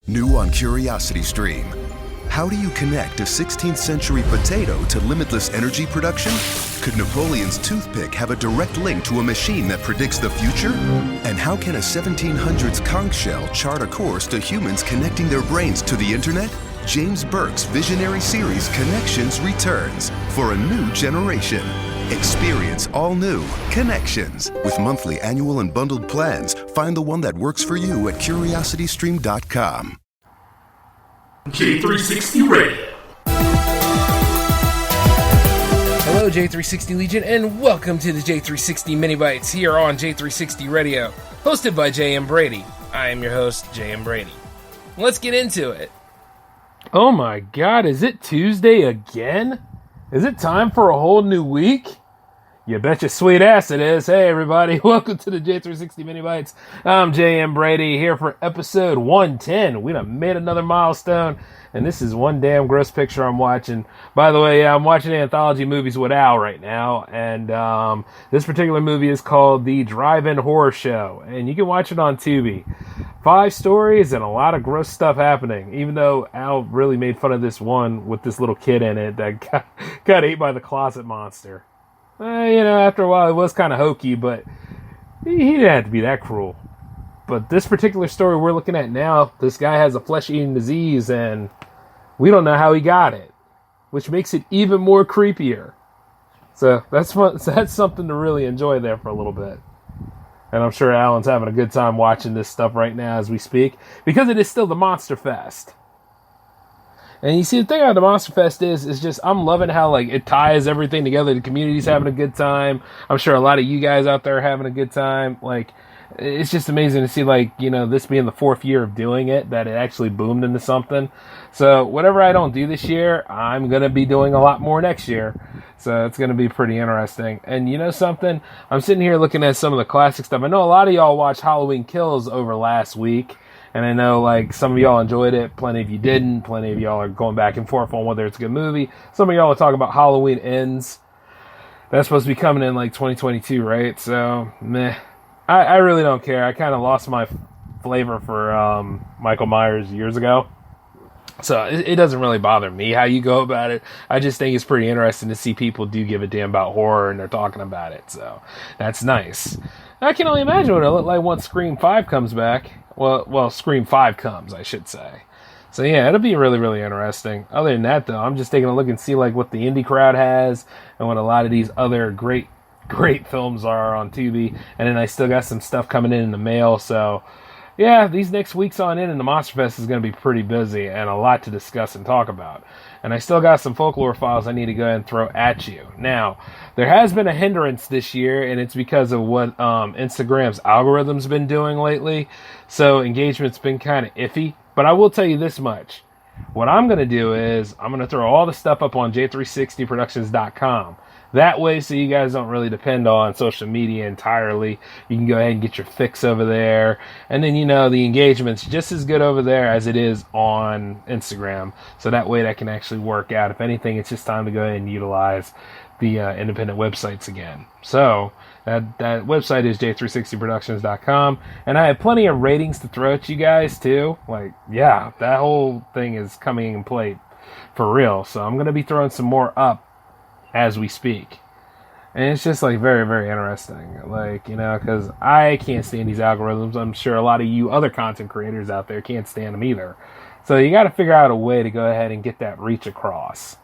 New on Curiosity Stream. How do you connect a 16th century potato to limitless energy production? Could Napoleon's toothpick have a direct link to a machine that predicts the future? And how can a 1700s conch shell chart a course to humans connecting their brains to the internet? James Burke's visionary series Connections returns for a new generation. Experience all new Connections. With monthly, annual, and bundled plans, find the one that works for you at curiositystream.com. J360 Radio. Hello, J360 Legion, and welcome to the J360 MiniBytes here on J360 Radio, hosted by J.M. Brady. I am your host, J.M. Brady. Let's get into it. Oh my god, is it Tuesday again? Is it time for a whole new week? You bet your sweet ass it is. Hey everybody, welcome to the J360 MiniBytes. I'm J.M. Brady here for episode 110. We done made another milestone, and this is one damn gross picture I'm watching. By the way, I'm watching anthology movies with Al right now, and this particular movie is called The Drive-In Horror Show, and you can watch it on Tubi. 5 stories and a lot of gross stuff happening, even though Al really made fun of this one with this little kid in it that got ate by the closet monster. After a while it was kind of hokey, but he didn't have to be that cruel. But this particular story we're looking at now, this guy has a flesh-eating disease, and we don't know how he got it, which makes it even more creepier. So that's fun. So that's something to really enjoy there for a little bit. And I'm sure Alan's having a good time watching this stuff right now as we speak, because it is still the Monster Fest. And you see, the thing about the Monster Fest is just, I'm loving how, it ties everything together. The community's having a good time. I'm sure a lot of you guys out there are having a good time. It's just amazing to see, this being the 4th year of doing it, that it actually boomed into something. So, whatever I don't do this year, I'm going to be doing a lot more next year. So, it's going to be pretty interesting. And you know something? I'm sitting here looking at some of the classic stuff. I know a lot of y'all watched Halloween Kills over last week. And I know, some of y'all enjoyed it. Plenty of you didn't. Plenty of y'all are going back and forth on whether it's a good movie. Some of y'all are talking about Halloween Ends. That's supposed to be coming in, 2022, right? So, meh. I really don't care. I kind of lost my flavor for Michael Myers years ago. So, it doesn't really bother me how you go about it. I just think it's pretty interesting to see people do give a damn about horror and they're talking about it. So, that's nice. I can only imagine what it'll look like once Scream 5 comes back. Well, Scream 5 comes, I should say. So, yeah, it'll be really, really interesting. Other than that, though, I'm just taking a look and see, what the indie crowd has and what a lot of these other great films are on Tubi. And then I still got some stuff coming in the mail. So, yeah, these next weeks on in, and the Monster Fest is going to be pretty busy and a lot to discuss and talk about. And I still got some folklore files I need to go ahead and throw at you. Now, there has been a hindrance this year, and it's because of what Instagram's algorithm's been doing lately. So engagement's been kind of iffy. But I will tell you this much. What I'm going to do is I'm going to throw all the stuff up on j360productions.com. That way, so you guys don't really depend on social media entirely. You can go ahead and get your fix over there. And then, the engagement's just as good over there as it is on Instagram. So that way that can actually work out. If anything, it's just time to go ahead and utilize the independent websites again. So that website is j360productions.com. And I have plenty of ratings to throw at you guys, too. That whole thing is coming in play for real. So I'm going to be throwing some more up as we speak. And it's just very, very interesting. Because I can't stand these algorithms. I'm sure a lot of you other content creators out there can't stand them either. So you got to figure out a way to go ahead and get that reach across.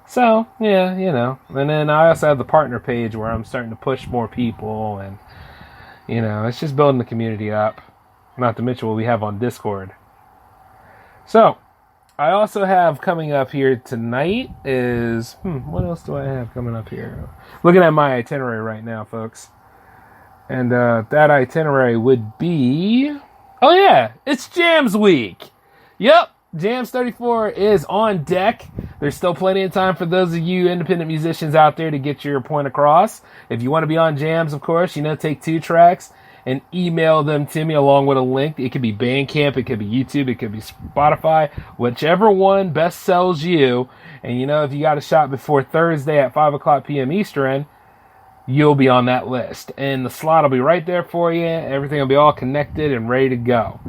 So, yeah, And then I also have the partner page where I'm starting to push more people. And, it's just building the community up. Not to mention what we have on Discord. So, I also have coming up here tonight is... what else do I have coming up here? Looking at my itinerary right now, folks. And that itinerary would be... Oh, yeah! It's Jams Week! Yep! Jams 34 is on deck. There's still plenty of time for those of you independent musicians out there to get your point across. If you want to be on Jams, of course, take 2 tracks and email them to me along with a link. It could be Bandcamp, it could be YouTube, it could be Spotify, whichever one best sells you. And if you got a shot before Thursday at 5 o'clock p.m. Eastern, you'll be on that list. And the slot will be right there for you. Everything will be all connected and ready to go.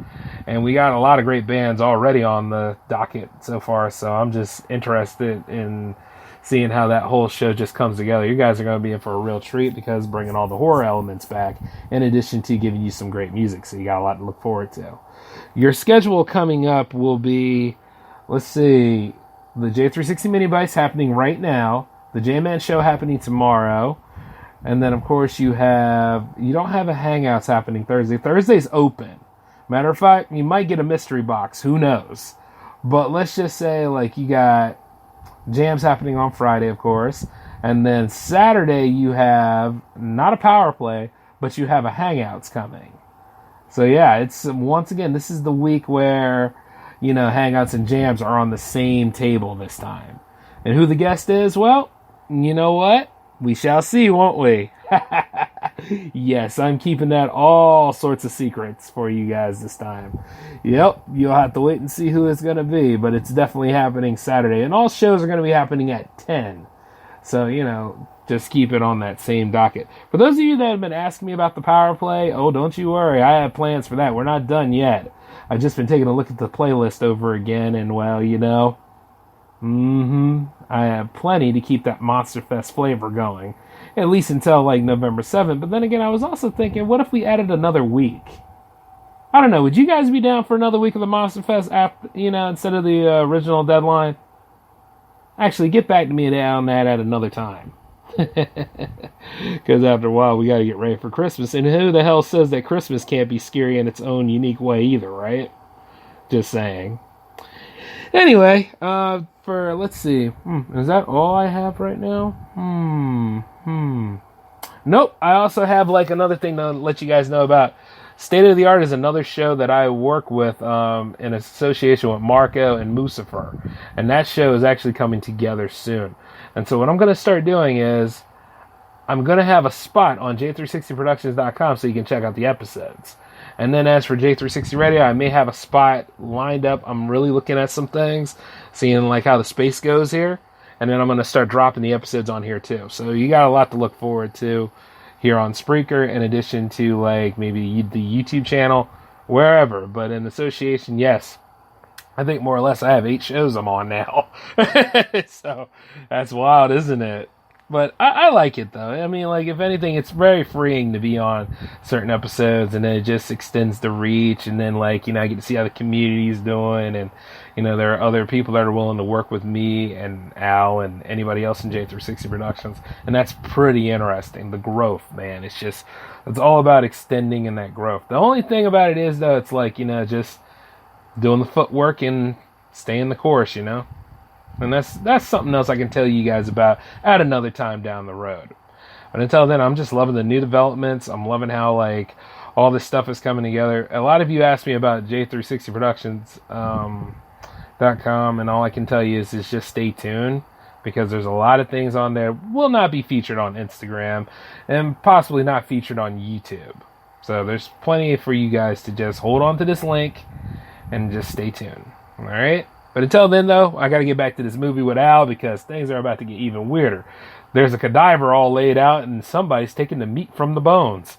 And we got a lot of great bands already on the docket so far, so I'm just interested in seeing how that whole show just comes together. You guys are going to be in for a real treat because bringing all the horror elements back, in addition to giving you some great music, so you got a lot to look forward to. Your schedule coming up will be, let's see, the J360 MiniBytes happening right now, the J-Man show happening tomorrow, and then, of course, you don't have a Hangouts happening Thursday. Thursday's open. Matter of fact, you might get a mystery box. Who knows? But let's just say, like, you got jams happening on Friday, of course. And then Saturday, you have not a power play, but you have a Hangouts coming. So, yeah, it's once again, this is the week where, Hangouts and jams are on the same table this time. And who the guest is? Well, you know what? We shall see, won't we? Yes, I'm keeping that all sorts of secrets for you guys this time. Yep, you'll have to wait and see who it's going to be, but it's definitely happening Saturday. And all shows are going to be happening at 10. So, just keep it on that same docket. For those of you that have been asking me about the power play, don't you worry, I have plans for that. We're not done yet. I've just been taking a look at the playlist over again, and I have plenty to keep that Monster Fest flavor going. At least until, November 7th. But then again, I was also thinking, what if we added another week? I don't know. Would you guys be down for another week of the Monster Fest after, instead of the original deadline? Actually, get back to me on that at another time. Because after a while, we got to get ready for Christmas. And who the hell says that Christmas can't be scary in its own unique way either, right? Just saying. Anyway, let's see. Is that all I have right now? Nope. I also have another thing to let you guys know about. State of the Art is another show that I work with in association with Marco and Mucifer. And that show is actually coming together soon. And so what I'm going to start doing is I'm going to have a spot on j360productions.com so you can check out the episodes. And then as for J360 Radio, I may have a spot lined up. I'm really looking at some things, seeing how the space goes here. And then I'm going to start dropping the episodes on here too. So you got a lot to look forward to here on Spreaker, in addition to maybe the YouTube channel, wherever. But in association, yes, I think more or less I have 8 shows I'm on now. So that's wild, isn't it? But I like it, though. I mean, if anything, it's very freeing to be on certain episodes, and then it just extends the reach, and then, I get to see how the community is doing, and, there are other people that are willing to work with me and Al and anybody else in J360 Productions, and that's pretty interesting. The growth, man, it's all about extending in that growth. The only thing about it is, though, it's just doing the footwork and staying the course, And that's something else I can tell you guys about at another time down the road. But until then, I'm just loving the new developments. I'm loving how all this stuff is coming together. A lot of you asked me about J360productions.com, and all I can tell you is just stay tuned, because there's a lot of things on there will not be featured on Instagram and possibly not featured on YouTube. So there's plenty for you guys to just hold on to this link and just stay tuned. All right? But until then, though, I got to get back to this movie with Al, because things are about to get even weirder. There's a cadaver all laid out, and somebody's taking the meat from the bones.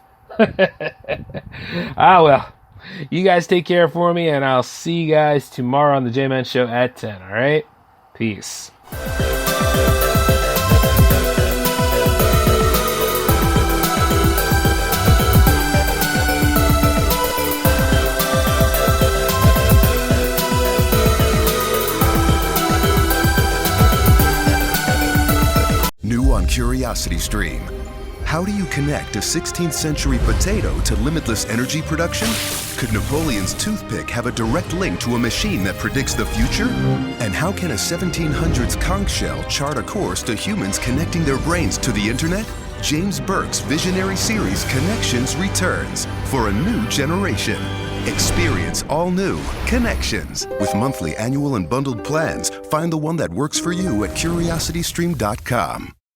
Well, you guys take care for me, and I'll see you guys tomorrow on the J-Man Show at 10, all right? Peace. New on Curiosity Stream. How do you connect a 16th century potato to limitless energy production? Could Napoleon's toothpick have a direct link to a machine that predicts the future? And how can a 1700s conch shell chart a course to humans connecting their brains to the internet? James Burke's visionary series Connections returns for a new generation. Experience all new Connections. With monthly, annual, and bundled plans, find the one that works for you at curiositystream.com.